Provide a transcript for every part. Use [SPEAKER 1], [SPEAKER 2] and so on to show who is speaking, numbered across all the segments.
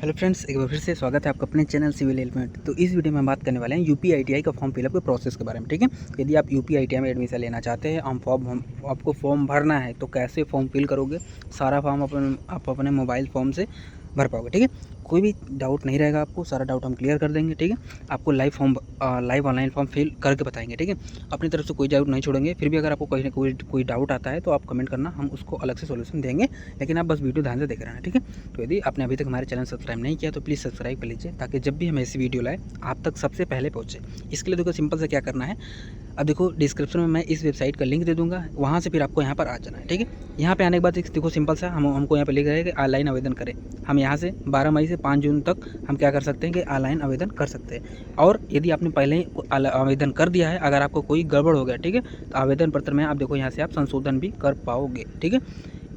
[SPEAKER 1] Hello friends, एक बार फिर से स्वागत है आपका अपने चैनल सिविल एलिमेंट। तो इस वीडियो में हम बात करने वाले हैं यूपी आईटीआई का फॉर्म फिलअप के प्रोसेस के बारे में। ठीक है, यदि आप यूपी आईटीआई में एडमिशन लेना चाहते हैं, आपको फॉर्म भरना है तो कैसे फॉर्म फिल करोगे, सारा फॉर्म आप अपने मोबाइल फ़ोन से भर पाओगे। ठीक है, कोई भी डाउट नहीं रहेगा आपको, सारा डाउट हम क्लियर कर देंगे। ठीक है, आपको लाइव ऑनलाइन फॉर्म फिल करके बताएंगे। ठीक है, अपनी तरफ से कोई डाउट नहीं छोड़ेंगे। फिर भी अगर आपको कोई डाउट आता है तो आप कमेंट करना, हम उसको अलग से सोल्यूशन देंगे, लेकिन आप बस वीडियो ध्यान से देख रहे हैं। ठीक है, तो यदि आपने अभी तक हमारे चैनल सब्सक्राइब नहीं किया तो प्लीज़ सब्सक्राइब कर लीजिए, ताकि जब भी हम ऐसी वीडियो लाए आप तक सबसे पहले पहुँचे। इसके लिए देखो सिंपल से क्या करना है, अब देखो डिस्क्रिप्शन में मैं इस वेबसाइट का लिंक दे दूँगा, वहाँ से फिर आपको यहाँ पर आ जाना है। ठीक है, यहाँ पे आने के बाद देखो सिंपल सा हमको यहाँ पे लिख रहा है कि ऑनलाइन आवेदन करें। हम यहाँ से 12 मई से 5 जून तक हम क्या कर सकते हैं कि ऑनलाइन आवेदन कर सकते हैं। और यदि आपने पहले ही आवेदन कर दिया है, अगर आपको कोई गड़बड़ हो गया, ठीक है, तो आवेदन पत्र में आप देखो यहाँ से आप संशोधन भी कर पाओगे। ठीक है,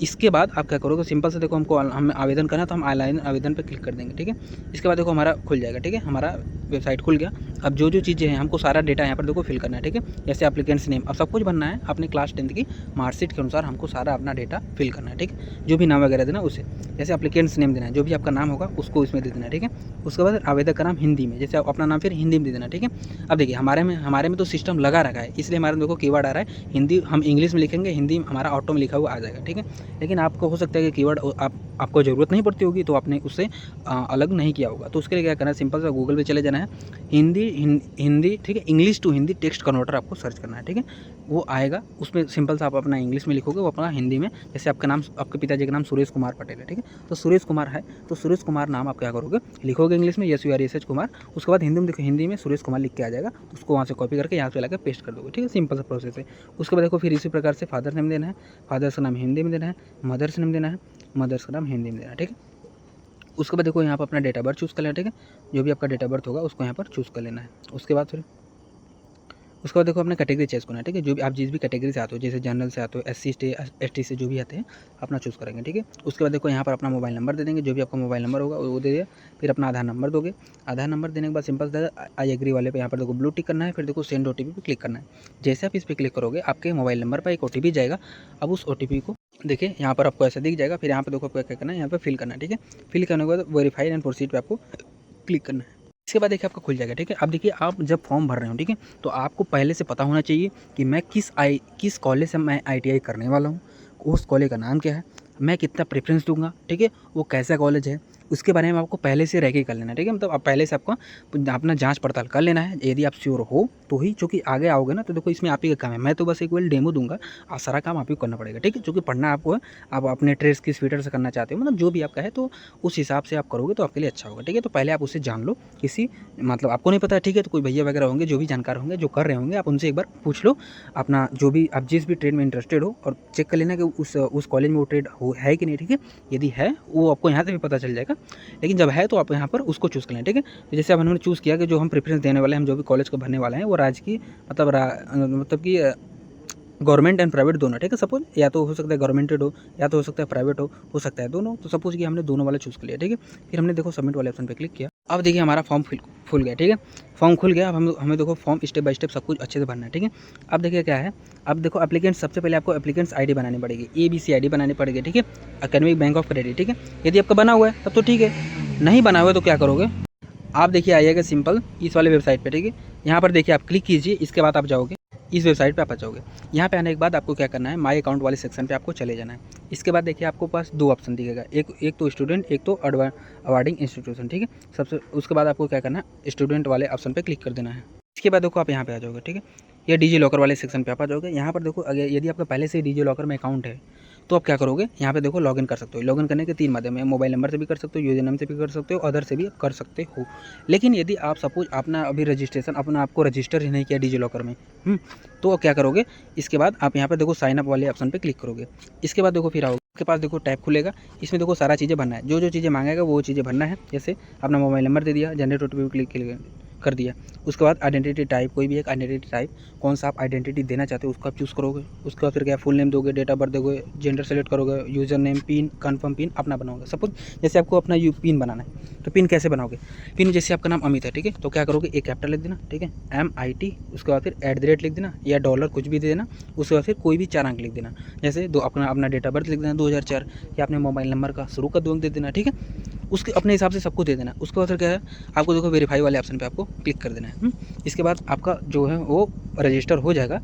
[SPEAKER 1] इसके बाद आप क्या करोगे, सिंपल से देखो हम आवेदन करना है तो हम ऑनलाइन आवेदन पर क्लिक कर देंगे। ठीक है, इसके बाद देखो हमारा खुल जाएगा। ठीक है, हमारा वेबसाइट खुल गया। अब जो चीज़ें हैं हमको सारा डेटा यहाँ पर देखो फिल करना है। ठीक है, जैसे एप्लीकेंट्स नेम, अब सब कुछ भरना है अपने क्लास 10th की मार्कशीट के अनुसार, हमको सारा अपना डेटा फिल करना है। ठीक है, जो भी नाम वगैरह देना उसे, जैसे एप्लीकेंट्स नेम देना है, जो भी आपका नाम होगा उसको इसमें दे देना है। ठीक है, उसके बाद आवेदक का नाम हिंदी में, जैसे अपना नाम फिर हिंदी में दे देना। ठीक है, अब देखिए हमारे में तो सिस्टम लगा रखा है, इसलिए हमारे में देखो कीवर्ड आ रहा है हिंदी, हम इंग्लिश में लिखेंगे, हिंदी हमारा ऑटो में लिखा हुआ आ जाएगा। ठीक है, लेकिन आपको हो सकता है कि कीवर्ड आपको ज़रूरत नहीं पड़ती होगी, तो आपने उससे अलग नहीं किया होगा। तो उसके लिए क्या करना है, सिंपल सा गूगल पे चले जाना है, हिंदी ठीक है, English to Hindi text converter आपको सर्च करना है। ठीक है, वो आएगा, उसमें सिंपल सा आप अपना इंग्लिश में लिखोगे, वो अपना हिंदी में, जैसे आपका नाम, आपके पिताजी का नाम सुरेश कुमार पटेल है। ठीक है, तो सुरेश कुमार है तो सुरेश कुमार नाम आप क्या करोगे, लिखोगे इंग्लिश में SURESH कुमार, उसके बाद हिंदी में देखो, हिंदी में सुरेश कुमार लिख के आ जाएगा, उसको वहाँ से कॉपी करके यहाँ पे लाकर पेस्ट कर दोगे। ठीक है, सिंपल सा प्रोसेस है। उसके बाद देखो फिर इसी प्रकार से फादर नेम देना है, फादर्स का नाम हिंदी में देना है, मदर्स नेम देना है, मदर्स का नाम हिंदी में देना है। ठीक है, उसके बाद देखो यहाँ पर अपना डेट ऑफ बर्थ चूज़ कर लेना है। ठीक है, जो भी आपका डेट ऑफ बर्थ होगा उसको यहाँ पर चूज़ कर लेना है। उसके बाद देखो अपना कैटेगरी चेस करना है। ठीक है, जो भी आप जिस भी कैटेगरी से आते हो, जैसे जनरल से आते हो, SC ST से जो भी आते हैं अपना चूज़ करेंगे। ठीक है, उसके बाद देखो यहाँ पर अपना मोबाइल नंबर दे देंगे, जो भी आपका मोबाइल नंबर होगा वो दे दिया। फिर अपना आधार नंबर दोगे, आधार नंबर देने के बाद सिंपल से आई एग्री वाले पे यहाँ पर देखो ब्लू टिक करना है। फिर देखो सेंड OTP पे क्लिक करना है। जैसे आप इस पर क्लिक करोगे आपके मोबाइल नंबर पर एक OTP जाएगा। अब उस OTP को देखिए यहाँ पर आपको ऐसा दिख जाएगा। फिर यहाँ पर देखो आपको क्या करना है, यहाँ पर फिल करना है। ठीक है, फिल करने के बाद वेरीफाई एंड प्रोसीड पे आपको क्लिक करना है। इसके बाद देखिए आपका खुल जाएगा। ठीक है, अब देखिए आप जब फॉर्म भर रहे हो, ठीक है, तो आपको पहले से पता होना चाहिए कि मैं किस कॉलेज से मैं ITI करने वाला हूँ, उस कॉलेज का नाम क्या है, मैं कितना प्रेफरेंस दूंगा, ठीक है, वो कैसा कॉलेज है, उसके बारे में आपको पहले से रेकी कर लेना है। ठीक है, मतलब आप पहले से आपको अपना जांच पड़ताल कर लेना है। यदि आप श्योर हो तो ही, चूँकि आगे आओगे ना, तो देखो इसमें आप ही का काम है, मैं तो बस एक वेल डेमो दूंगा, और सारा काम आप ही को करना पड़ेगा। ठीक है, चूँकि पढ़ना आपको है, आप अपने ट्रेड्स किस फील्ड से करना चाहते हो, मतलब जो भी आपका है, तो उस हिसाब से आप करोगे तो आपके लिए अच्छा होगा। ठीक है, तो पहले आप उससे जान लो, किसी मतलब आपको नहीं पता है, ठीक है, तो कोई भैया वगैरह होंगे जो भी जानकार होंगे, जो कर रहे होंगे, आप उनसे एक बार पूछ लो अपना, जो भी आप जिस भी ट्रेड में इंटरेस्टेड हो, और चेक कर लेना कि उस कॉलेज में वो ट्रेड है कि नहीं। ठीक है, यदि है वो आपको यहाँ से भी पता चल जाएगा, लेकिन जब है तो आप यहाँ पर उसको चूज़ कर लें। ठीक है, तो जैसे अब हमने चूज़ किया कि जो हम प्रेफरेंस देने वाले हैं, हम जो भी कॉलेज को भरने वाले हैं, वो राजकीय मतलब कि गवर्नमेंट एंड प्राइवेट दोनों। ठीक है, सपोज या तो हो सकता है गवर्नमेंटेड हो, या तो हो सकता है प्राइवेट हो सकता है दोनों। तो सपोज कि हमने दोनों वाला चूज़ कर लिया। ठीक है, फिर हमने देखो सबमिट वाले ऑप्शन पे क्लिक किया। अब देखिए हमारा फॉर्म खुल गया। ठीक है, फॉर्म खुल गया। अब हमें देखो फॉर्म स्टेप बाय स्टेप सब कुछ अच्छे से भरना है। ठीक है, अब देखिए क्या है, अब देखो एप्लीकेंट, सबसे पहले आपको एप्लीकेंट्स ID बनानी पड़ेगी, ABC ID बनानी पड़ेगी। ठीक है, एकेडमिक बैंक ऑफ क्रेडिट। ठीक है, यदि आपका बना हुआ है तब तो ठीक है, नहीं बना हुआ है तो क्या करोगे, आप देखिए आइएगा सिंपल इस वाले वेबसाइट पे। ठीक है, यहाँ पर देखिए आप क्लिक कीजिए, इसके बाद आप जाओगे इस वेबसाइट पे, आप आ जाओगे। यहाँ पे आने के बाद आपको क्या करना है, माय अकाउंट वाले सेक्शन पे आपको चले जाना है। इसके बाद देखिए आपको पास 2 ऑप्शन दिखेगा, एक तो स्टूडेंट, एक तो अवार्डिंग इंस्टीट्यूशन। ठीक है, सबसे उसके बाद आपको क्या करना है, स्टूडेंट वाले ऑप्शन पे क्लिक कर देना है। इसके बाद देखो आप यहाँ पे आ जाओगे। ठीक है, ये डिजी लॉकर वाले सेक्शन पे आप आ जाओगे। यहाँ पर देखो अगर यदि आपका पहले से डिजी लॉकर में अकाउंट है तो आप क्या करोगे, यहाँ पे देखो लॉगिन कर सकते हो। लॉगिन करने के 3 माध्यम है, मोबाइल नंबर से भी कर सकते हो, यूजर नेम से भी कर सकते हो, अदर से भी कर सकते हो। लेकिन यदि आप सपोज अपना अभी रजिस्ट्रेशन अपना आपको रजिस्टर ही नहीं किया डिजी लॉकर में, तो क्या करोगे, इसके बाद आप यहाँ पर देखो साइन अप वाले ऑप्शन पर क्लिक करोगे। इसके बाद देखो फिर आओगे, आपके पास देखो टैब खुलेगा, इसमें देखो सारा चीज़ें भरना है, जो चीज़ें मांगेगा वो चीज़ें भरना है। जैसे अपना मोबाइल नंबर दे दिया, जनरेट OTP क्लिक कर दिया। उसके बाद आइडेंटिटी टाइप, कोई भी एक आइडेंटिटी टाइप, कौन सा आप आइडेंटिटी देना चाहते हो उसको आप चूज़ करोगे। उसके बाद फिर क्या फुल नेम दोगे, डेट ऑफ बर्थ दोगे, जेंडर सेलेक्ट करोगे, user name, pin, confirm pin अपना बनाओगे। सपोज जैसे आपको अपना पिन बनाना है, तो पिन कैसे बनाओगे, पिन जैसे आपका नाम अमित है, ठीक है, तो क्या करोगे, एक कैपिटल लिख देना, ठीक है, MIT, उसके बाद फिर @ लिख देना, या डॉलर कुछ भी दे देना। उसके बाद फिर कोई भी 4 अंक लिख देना, जैसे अपना डेट ऑफ बर्थ लिख देना 2004, या अपने मोबाइल नंबर का शुरू का 2 अंक दे देना। ठीक है, उसके अपने हिसाब से सबको दे देना है। उसके बाद फिर क्या है, आपको देखो वेरीफाई वाले ऑप्शन पे आपको क्लिक कर देना है। इसके बाद आपका जो है वो रजिस्टर हो जाएगा।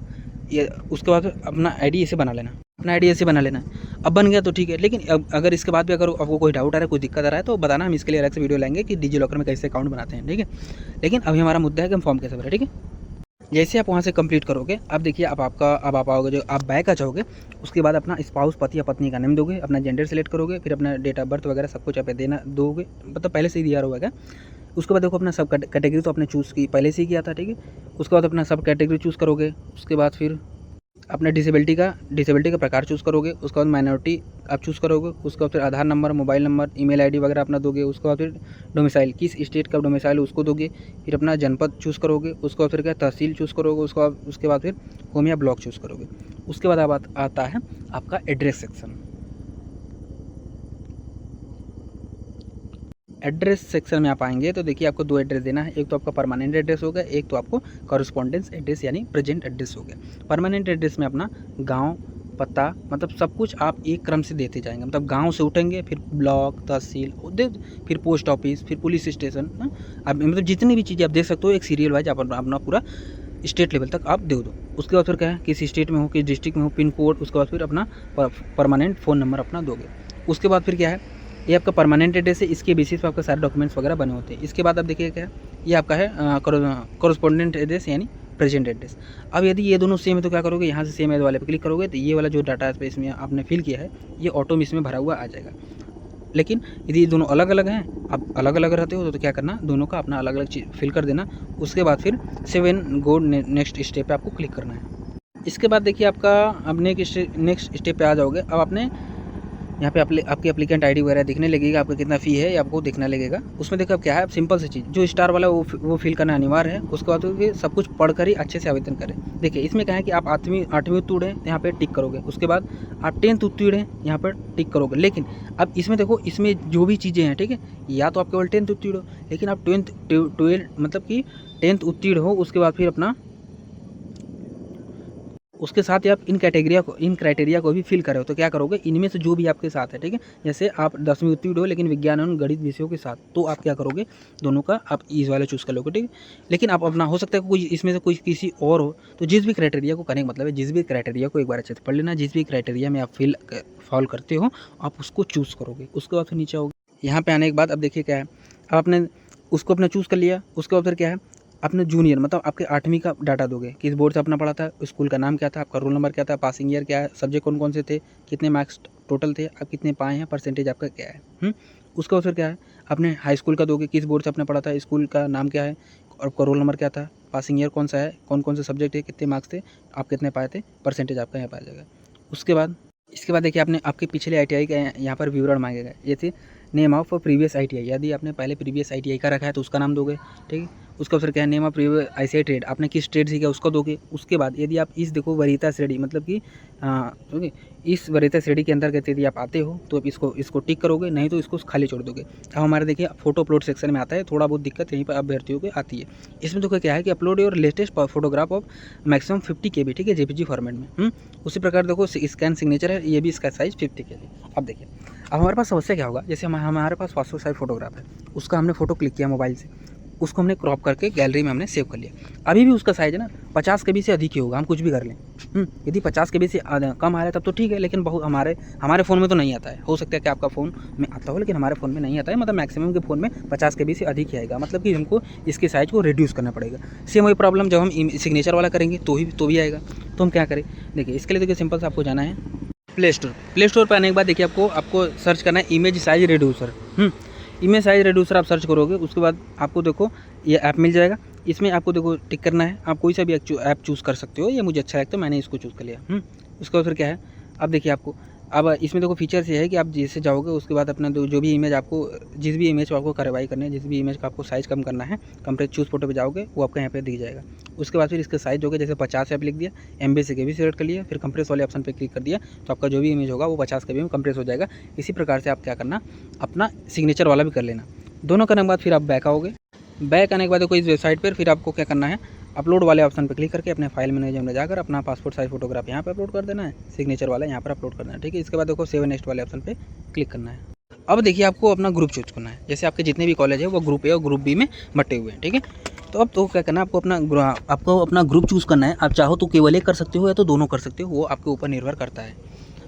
[SPEAKER 1] ये उसके बाद अपना आईडी ऐसे बना लेना, अपना आईडी ऐसे बना लेना। अब बन गया तो ठीक है, लेकिन अब अगर इसके बाद भी अगर आपको कोई डाउट आ रहा है, कोई दिक्कत आ रहा है तो बताना, हम इसके लिए अलग से वीडियो लाएंगे कि डिजी लॉकर में कैसे अकाउंट बनाते हैं, ठीक है। लेकिन अभी हमारा मुद्दा है कि हम फॉर्म कैसे भरें, ठीक है। जैसे आप वहाँ से कंप्लीट करोगे, अब देखिए अब आप आओगे, जो आप बैक आ जाओगे, उसके बाद अपना स्पाउस पति या पत्नी का नेम दोगे, अपना जेंडर सेलेक्ट करोगे, फिर अपना डेट ऑफ बर्थ वगैरह सब कुछ आप देना दोगे, मतलब पहले से ही दिया होगा। उसके बाद देखो अपना सब कैटेगरी तो आपने चूज़ की, पहले से ही किया था, ठीक है। उसके बाद अपना सब कैटेगरी चूज़ करोगे। उसके बाद फिर अपने डिसेबिलिटी का प्रकार चूज़ करोगे। उसके बाद माइनॉरिटी आप चूज़ करोगे। उसके बाद फिर Aadhaar number, mobile number, email ID वगैरह अपना दोगे। उसके बाद फिर डोमिसाइल, किस स्टेट का डोमिसाइल उसको दोगे। फिर अपना जनपद चूज़ करोगे। उसके बाद फिर क्या तहसील चूज़ करोगे। उसके बाद फिर होम या ब्लॉक चूज़ करोगे। उसके बाद अब आता है आपका एड्रेस सेक्शन। एड्रेस सेक्शन में आप आएंगे तो देखिए आपको 2 एड्रेस देना है। एक तो आपका परमानेंट एड्रेस होगा, एक तो आपको कॉरेस्पॉन्डेंस एड्रेस यानी प्रेजेंट एड्रेस हो गया। परमानेंट एड्रेस में अपना गांव, पता, मतलब सब कुछ आप एक क्रम से देते जाएंगे। मतलब गांव से उठेंगे, फिर ब्लॉक, तहसील, फिर पोस्ट ऑफिस, फिर पुलिस स्टेशन, अब मतलब जितनी भी चीज़ें आप देख सकते हो एक सीरियल वाइज आप अपना पूरा स्टेट लेवल तक आप दे दो। उसके बाद फिर क्या है, किस स्टेट में हो, किस डिस्ट्रिक्ट में हो, पिन कोड। उसके बाद फिर अपना परमानेंट फ़ोन नंबर अपना दोगे। उसके बाद फिर क्या है, ये आपका परमानेंट एड्रेस है, इसके बेसिस पे आपके सारे डॉक्यूमेंट्स वगैरह बने होते हैं। इसके बाद आप देखिए क्या है, ये आपका है कॉरेस्पॉन्डेंट एड्रेस यानी प्रेजेंट एड्रेस। अब यदि ये दोनों सेम है तो क्या करोगे, यहाँ से सेम एज वाले पे क्लिक करोगे तो ये वाला जो डाटा स्पेस में आपने फिल किया है ये ऑटो में इसमें भरा हुआ आ जाएगा। लेकिन यदि ये दोनों अलग अलग हैं, आप अलग अलग रहते हो तो क्या करना, दोनों का अपना अलग अलग चीज़ फिल कर देना। उसके बाद फिर 7 गो नेक्स्ट स्टेप पे आपको क्लिक करना है। इसके बाद देखिए आपका अब नेक्स्ट स्टेप पे आ जाओगे। अब आपने यहाँ पे आपकी एप्लीकेंट आईडी वगैरह दिखने लगेगा, आपका कितना फ़ी है ये आपको देखना लगेगा। उसमें देखो अब क्या है, सिंपल सी चीज़, जो स्टार वाला वो फिल करना अनिवार्य है। उसके बाद फिर सब कुछ पढ़ कर ही अच्छे से आवेदन करें। देखिए इसमें क्या है कि आप 8वीं उत्तीर्ण हैं, यहाँ पे टिक करोगे। उसके बाद आप 10th उत्तीर्ण हैं, यहाँ पर टिक करोगे। लेकिन अब इसमें देखो, इसमें जो भी चीज़ें हैं, ठीक है, या तो आप केवल 10th उत्तीर्ण हो, लेकिन आप 12 मतलब कि 10th उत्तीर्ण हो, उसके बाद फिर अपना उसके साथ ही आप इन क्राइटेरिया को भी फिल करो। तो क्या करोगे, इनमें से जो भी आपके साथ है, ठीक है, जैसे आप 10वीं उत्तीर्ण हो लेकिन विज्ञान एवं गणित विषयों के साथ, तो आप क्या करोगे, दोनों का आप इस वाला चूज़ कर लोगे, ठीक है। लेकिन आप अपना हो सकता है कोई इसमें से कोई किसी और हो, तो जिस भी क्राइटेरिया को करने का मतलब है, जिस भी क्राइटेरिया को एक बार अच्छे से पढ़ लेना, जिस भी क्राइटेरिया में आप फॉलो करते हो आप उसको चूज़ करोगे। उसके बाद फिर नीचे आओगे। यहाँ पे आने के बाद अब देखिए क्या है, अब आपने उसको अपना चूज़ कर लिया। उसके बाद फिर क्या है, अपने जूनियर मतलब आपके 8वीं का डाटा दोगे, किस बोर्ड से अपना पढ़ा था, स्कूल का नाम क्या था, आपका रोल नंबर क्या था, पासिंग ईयर क्या है, सब्जेक्ट कौन कौन से थे, कितने मार्क्स टोटल थे, आप कितने पाए हैं, परसेंटेज आपका क्या है। उसके बाद फिर क्या है, अपने हाई स्कूल का दोगे, किस बोर्ड से आपने पढ़ा था, स्कूल का नाम क्या है, और आपका रोल नंबर क्या था, पासिंग ईयर कौन सा है, कौन कौन से सब्जेक्ट है, कितने मार्क्स थे, आप कितने पाए थे, परसेंटेज आपका यहाँ पाया जाएगा। इसके बाद देखिए आपने आपके पिछले ITI का यहाँ पर विवरण मांगेगा, जैसे नेम ऑफ प्रीवियस ITI, यदि आपने पहले प्रीवियस ITI का रखा है तो उसका नाम दोगे, ठीक है। उसका फिर क्या है, name of previous ICI trade, आपने किस ट्रेड सीखा उसको दोगे। उसके बाद यदि आप इस देखो वरीयता श्रेणी मतलब कि ओके, इस वरीयता श्रेणी के अंतर्गत यदि आप आते हो तो आप इसको टिक करोगे, नहीं तो इसको खाली छोड़ दोगे। अब हमारे देखिए फोटो अपलोड सेक्शन में आता है, थोड़ा बहुत दिक्कत यहीं पर अभ्यर्थियों को आती है। इसमें देखो क्या है कि upload your latest photograph of maximum 50 KB, ठीक है, JPG फॉर्मेट में। उसी प्रकार देखो स्कैन सिग्नेचर है, ये भी इसका साइज 50 KB। अब देखिए अब हमारे पास समस्या क्या होगा, जैसे हमारे पास पासपोर्ट साइज फोटोग्राफ है, उसका हमने फ़ोटो क्लिक किया मोबाइल से, उसको हमने क्रॉप करके गैलरी में हमने सेव कर लिया। अभी भी उसका साइज़ है ना 50 KB से अधिक ही होगा, हम कुछ भी कर लें। यदि 50 KB से कम आ रहा है तब तो ठीक है, लेकिन बहुत हमारे फ़ोन में तो नहीं आता है। हो सकता है कि आपका फ़ोन में आता हो लेकिन हमारे फ़ोन में नहीं आता है, मतलब मैक्सिमम के फ़ोन में 50 KB से अधिक ही आएगा, मतलब कि हमको इसके साइज़ को रिड्यूस करना पड़ेगा। सेम वही प्रॉब्लम जब हम सिग्नेचर वाला करेंगे तो भी आएगा। तो हम क्या करें, देखिए इसके लिए देखिए सिंपल से आपको जाना है प्ले स्टोर पर आने के बाद देखिए आपको सर्च करना है image size reducer. Image size reducer आप सर्च करोगे, उसके बाद आपको देखो ये ऐप मिल जाएगा। इसमें आपको देखो टिक करना है, आप कोई सा भी ऐप चूज़ कर सकते हो, ये मुझे अच्छा लगता है मैंने इसको चूज़ कर लिया। उसके बाद फिर क्या है, अब देखिए आपको अब इसमें देखो फीचर्स ये है कि आप जैसे जाओगे उसके बाद अपना जो भी इमेज आपको जिस भी इमेज को आपको कार्रवाई करनी है, जिस भी इमेज का आपको साइज़ कम करना है, कंप्रेस चूज़ फोटो पे जाओगे वो आपका यहाँ पे दिख जाएगा। उसके बाद फिर इसका साइज़ होगा, जैसे 50 आप लिख दिया, MB से KB सेलेक्ट कर लिया, फिर कंप्रेस वाले ऑप्शन पे क्लिक कर दिया, तो आपका जो भी इमेज होगा वो 50 KB में कंप्रेस हो जाएगा। इसी प्रकार से आप क्या करना, अपना सिग्नेचर वाला भी कर लेना। दोनों करने के बाद फिर आप बैक आओगे। बैक आने के बाद कोई इस वेबसाइट पर फिर आपको क्या करना है, अपलोड वाले ऑप्शन पर क्लिक करके अपने फाइल मैनेजर में जाकर अपना पासपोर्ट साइज फोटोग्राफ यहाँ पे अपलोड कर देना है, सिग्नेचर वाला यहाँ पर अपलोड करना है, ठीक है। इसके बाद देखो सेव नेक्स्ट वाले ऑप्शन पे क्लिक करना है। अब देखिए आपको अपना ग्रुप चूज़ करना है। जैसे आपके जितने भी कॉलेज है वो ग्रुप ए और ग्रुप बी में बँटे हुए हैं, ठीक है? तो अब तो क्या करना है, आपको अपना ग्रुप चूज़ करना है। आप चाहो तो केवल एक कर सकते हो या तो दोनों कर सकते हो, वो आपके ऊपर निर्भर करता है।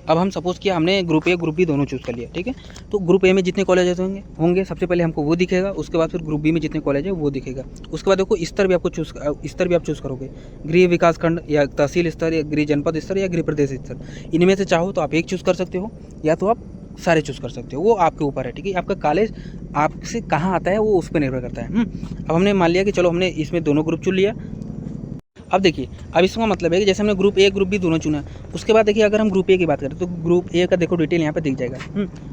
[SPEAKER 1] अब हम सपोज़ किया हमने ग्रुप ए, ग्रुप बी दोनों चूज़ कर लिया, ठीक है? तो ग्रुप ए में जितने कॉलेजेस होंगे सबसे पहले हमको वो दिखेगा, उसके बाद फिर ग्रुप बी में जितने कॉलेज है वो दिखेगा। उसके बाद देखो स्तर भी आप चूज़ करोगे, गृह विकास खंड या तहसील स्तर या गृह जनपद स्तर या गृह प्रदेश स्तर। इनमें से चाहो तो आप एक चूज़ कर सकते हो या तो आप सारे चूज़ कर सकते हो, वो आपके ऊपर है, ठीक है? आपका कॉलेज आपसे कहाँ आता है वो उस पे निर्भर करता है। अब हमने मान लिया कि चलो हमने इसमें दोनों ग्रुप चुन लिया। अब देखिए, अब इसका मतलब है कि जैसे हमने ग्रुप ए, ग्रुप बी दोनों चुना, उसके बाद देखिए अगर हम ग्रुप ए की बात करें तो ग्रुप ए का देखो डिटेल यहाँ पे दिख जाएगा।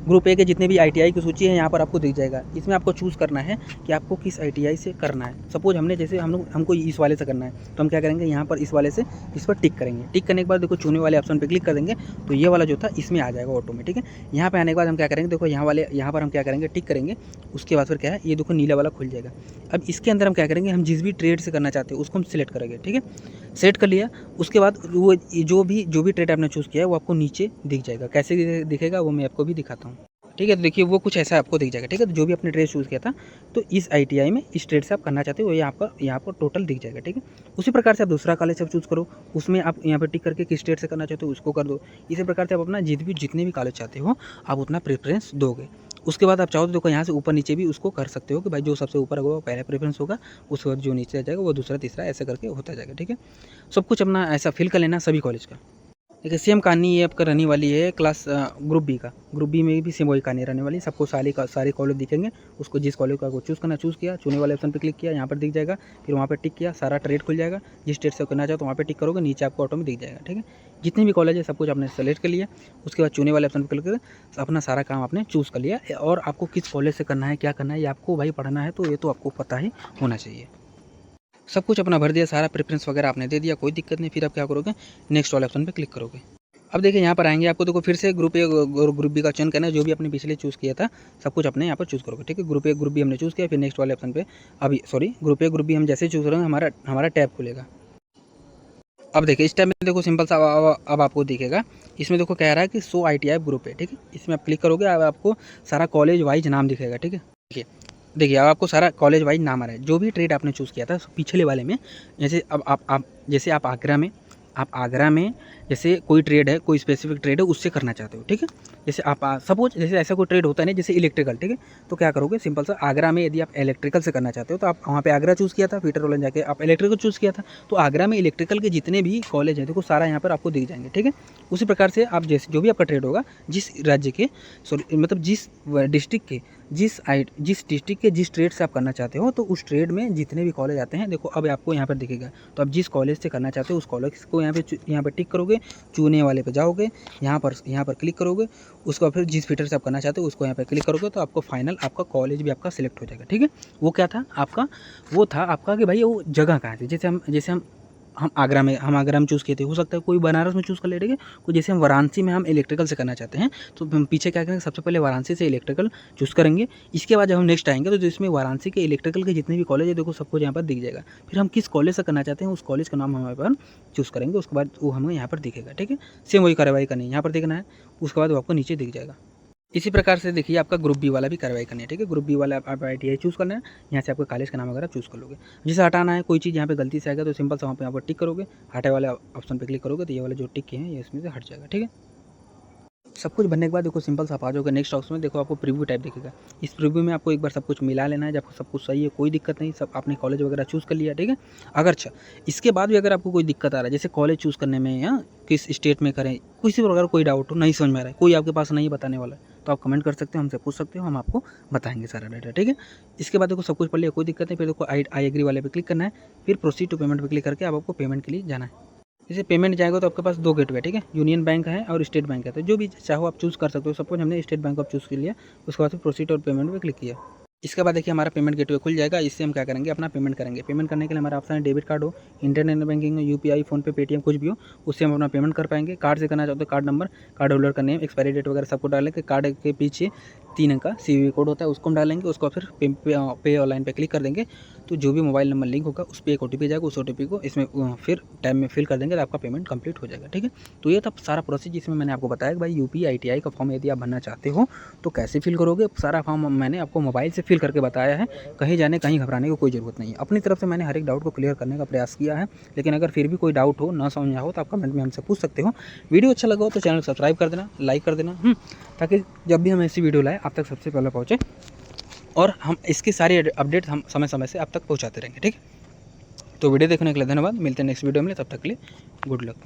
[SPEAKER 1] ग्रुप ए के जितने भी आईटीआई की सूची है यहाँ पर आपको दिख जाएगा। इसमें आपको चूज़ करना है कि आपको किस आईटीआई से करना है। सपोज़ हमने जैसे हमको इस वाले से करना है, तो हम क्या करेंगे, यहाँ पर इस वाले से इस पर टिक करेंगे। टिक करने के बाद देखो चुने वाले ऑप्शन पर क्लिक कर देंगे, तो ये वाला जो था इसमें आ जाएगा ऑटोमेटिक है। यहाँ पर आने के बाद हम क्या करेंगे, देखो यहाँ पर हम क्या करेंगे, टिक करेंगे। उसके बाद फिर क्या है, ये देखो नीला वाला खुल जाएगा। अब इसके अंदर हम क्या करेंगे, हम जिस भी ट्रेड से करना चाहते हैं उसको हम सिलेक्ट करेंगे, ठीक है? सेट कर लिया। उसके बाद वो जो भी ट्रेड आपने चूज़ किया है वो आपको नीचे दिख जाएगा। कैसे दिखेगा वो मैं आपको भी दिखाता हूँ, ठीक है? तो देखिए वो कुछ ऐसा आपको दिख जाएगा, ठीक है? तो जो भी आपने ट्रेड चूज़ किया था, तो इस आईटीआई में इस ट्रेड से आप करना चाहते हो, ये यहाँ पर टोटल दिख जाएगा, ठीक है? उसी प्रकार से आप दूसरा कॉलेज आप चूज़ करो, उसमें आप यहाँ पर टिक करके किस स्टेट से करना चाहते हो उसको कर दो। इसी प्रकार से आप अपना जितने भी कॉलेज चाहते हो आप उतना प्रेफरेंस दोगे। उसके बाद आप चाहो तो देखो यहाँ से ऊपर नीचे भी उसको कर सकते हो कि भाई जो सबसे ऊपर होगा वो पहला प्रेफरेंस होगा, उसके बाद जो नीचे आ जाएगा वो दूसरा तीसरा ऐसे करके होता जाएगा, ठीक है? सब कुछ अपना ऐसा फिल कर लेना सभी कॉलेज का। देखिए सेम कहानी ये आपका रहने वाली है क्लास ग्रुप बी का। ग्रुप बी में भी सेम वही कहानी रहने वाली है। सबको सारे कॉलेज दिखेंगे। उसको जिस कॉलेज का वो चूज़ करना चूज़ किया, चुने वाले ऑप्शन पे क्लिक किया, यहाँ पर दिख जाएगा। फिर वहाँ पे टिक किया, सारा ट्रेड खुल जाएगा। जिस स्टेट से करना चाहो तो वहाँ पे टिक करोगे, नीचे आपको ऑटो में दिख जाएगा, ठीक है? जितने भी कॉलेज है सब कुछ आपने सेलेक्ट कर लिया। उसके बाद चुने वाले ऑप्शन पर क्लिक करके अपना सारा काम आपने चूज़ कर लिया। और आपको किस कॉलेज से करना है, क्या करना है, ये आपको भाई पढ़ना है तो ये तो आपको पता ही होना चाहिए। सब कुछ अपना भर दिया, सारा प्रेफरेंस वगैरह आपने दे दिया, कोई दिक्कत नहीं। फिर आप क्या करोगे, नेक्स्ट वाले ऑप्शन पे क्लिक करोगे। अब देखिए यहाँ पर आएंगे, आपको देखो फिर से ग्रुप ए और ग्रुप बी का चयन करना है। जो भी आपने पिछले चूज़ किया था सब कुछ अपने यहाँ पर चूज़ करोगे, ठीक है? ग्रुप ए ग्रुप बी हमने चूज़ किया, फिर नेक्स्ट वाले ऑप्शन पे ग्रुप ए ग्रुप बी हम जैसे चूज़ करेंगे हमारा टैब खुलेगा। अब देखिए इस टाइम में देखो सिंपल सा अब आपको दिखेगा। इसमें देखो कह रहा है कि शो आईटीआई ग्रुप है, ठीक है? इसमें आप क्लिक करोगे, अब आपको सारा कॉलेज वाइज नाम दिखेगा, ठीक है? देखिए अब आपको सारा कॉलेज वाइज नाम आ रहा है। जो भी ट्रेड आपने चूज़ किया था पिछले वाले में, जैसे अब आप जैसे आप आगरा में जैसे कोई ट्रेड है, कोई स्पेसिफिक ट्रेड है उससे करना चाहते हो, ठीक है? जैसे आप सपोज जैसे ऐसा कोई ट्रेड होता है ना, जैसे इलेक्ट्रिकल, ठीक है? तो क्या करोगे, सिंपल सा आगरा में यदि आप इलेक्ट्रिकल से करना चाहते हो तो आप वहाँ पे आगरा चूज़ किया था, फिर रोलन जाके आप इलेक्ट्रिकल चूज़ किया था, तो आगरा में इलेक्ट्रिकल के जितने भी कॉलेज हैं देखो सारा यहाँ पर आपको दिख जाएंगे, ठीक है? उसी प्रकार से आप जैसे जो भी आपका ट्रेड होगा, जिस राज्य के मतलब जिस डिस्ट्रिक्ट के जिस ट्रेड से आप करना चाहते हो, तो उस ट्रेड में जितने भी कॉलेज आते हैं देखो अब आपको यहाँ पर दिखेगा। तो आप जिस कॉलेज से करना चाहते हो उस कॉलेज को यहाँ पे टिक करोगे, चुने वाले पे जाओगे, यहाँ पर क्लिक करोगे। उसके बाद फिर जिस फिटर से आप करना चाहते हो उसको यहाँ पे क्लिक करोगे, तो आपको फाइनल आपका कॉलेज भी आपका सिलेक्ट हो जाएगा, ठीक है? वो क्या था आपका, वो था आपका कि भाई वो जगह कहाँ थी। जैसे हम आगरा में चूज़ किए थे, हो सकता है कोई बनारस में चूज़ कर ले, ठीक है? कोई जैसे हम वाराणसी में हम इलेक्ट्रिकल से करना चाहते हैं, तो हम पीछे क्या करेंगे, सबसे पहले वाराणसी से इलेक्ट्रिकल चूज़ करेंगे। इसके बाद जब हम नेक्स्ट आएंगे तो जिसमें वाराणसी के इलेक्ट्रिकल के जितने भी कॉलेज है देखो सबको यहाँ पर दिख जाएगा। फिर हम किस कॉलेज से करना चाहते हैं उस कॉलेज का नाम हमारे पर चूज़ करेंगे, उसके बाद वो हमें यहाँ पर दिखेगा, ठीक है? सेम वही कार्रवाई करनी है, यहाँ पर देखना है, उसके बाद वो आपको नीचे दिख जाएगा। इसी प्रकार से देखिए आपका ग्रुप बी वाला भी कार्रवाई करनी है, ठीक है? ग्रुप बी वाला आप आईटीआई चूज़ करना है, यहाँ से आपका कॉलेज का नाम वगैरह चूज़ कर लोगे। जिसे हटाना है, कोई चीज़ यहाँ पे गलती से आएगा तो सिंपल सा वहाँ पे यहाँ पर टिक करोगे, हटे वाले ऑप्शन पे क्लिक करोगे तो ये वाले जो टिक के हैं ये इसमें से हट जाएगा, ठीक है? सब कुछ बनने के बाद देखो सिंपल सा आप आ जाओगे नेक्स्ट ऑप्शन में, देखो आपको प्रीव्यू टाइप दिखेगा। इस प्रीव्यू में आपको एक बार सब कुछ मिला लेना है, जब सब कुछ सही है कोई दिक्कत नहीं, सब आपने कॉलेज वगैरह चूज़ कर लिया, ठीक है? अगर अच्छा इसके बाद भी अगर आपको कोई दिक्कत आ रहा है, जैसे कॉलेज चूज़ करने में या किस स्टेट में करें, किसी प्रकार कोई डाउट हो, नहीं समझ में आ रहा है, कोई आपके पास नहीं बताने वाला है, तो आप कमेंट कर सकते हो, हमसे पूछ सकते हो, हम आपको बताएंगे सारा डाटा, ठीक है? इसके बाद देखो सब कुछ पढ़ लिया, कोई दिक्कत नहीं। फिर देखो आई एग्री वाले पे क्लिक करना है, फिर प्रोसीड टू पेमेंट पे क्लिक करके आपको पेमेंट के लिए जाना है। जैसे पेमेंट जाएगा तो आपके पास 2 गेटवे, ठीक है? यूनियन बैंक है और स्टेट बैंक है, तो जो भी चाहो आप चूज़ कर सकते हो। सपोज हमने स्टेट बैंक ऑफ चूज़ कर लिया, उसके बाद फिर प्रोसीड और पेमेंट पे क्लिक किया। इसके बाद देखिए हमारा पेमेंट गेटवे खुल जाएगा। इससे हम क्या करेंगे, अपना पेमेंट करेंगे। पेमेंट करने के लिए हमारा ऑप्शन है डेबिट कार्ड हो, इंटरनेट बैंकिंग हो, यूपीआई, फोनपे, पेटीएम कुछ भी हो, उससे हम अपना पेमेंट कर पाएंगे। कार्ड से करना चाहते हो कार्ड नंबर, कार्ड होल्डर का नेम, एक्सपायरी डेट वगैरह सबको डालें कि कार्ड के पीछे 3 अंक का CVV कोड होता है, उसको हम डालेंगे। उसको फिर पे ऑनलाइन पे क्लिक कर देंगे तो जो भी मोबाइल नंबर लिंक होगा उस पे एक OTP जाएगा। उस OTP को इसमें फिर टाइम में फिल कर देंगे तो आपका पेमेंट कंप्लीट हो जाएगा, ठीक है। तो ये था सारा प्रोसेस जिसमें मैंने आपको बताया कि भाई UP ITI का फॉर्म यदि आप भरना चाहते हो तो कैसे फिल करोगे। सारा फॉर्म मैंने आपको मोबाइल से फिल करके बताया है, कहीं जाने कहीं घबराने की कोई ज़रूरत नहीं है। अपनी तरफ से मैंने हर एक डाउट को क्लियर करने का प्रयास किया है, लेकिन अगर फिर भी कोई डाउट हो, ना समझ हो तो आप कमेंट में हमसे पूछ सकते हो। वीडियो अच्छा लगा हो तो चैनल सब्सक्राइब कर देना, लाइक कर देना, ताकि जब भी हम ऐसी वीडियो लाएँ आप तक सबसे पहले पहुँचे और हम इसकी सारी अपडेट हम समय समय से आप तक पहुँचाते रहेंगे, ठीक है। तो वीडियो देखने के लिए धन्यवाद। मिलते हैं नेक्स्ट वीडियो में, तब तक के लिए गुड लक।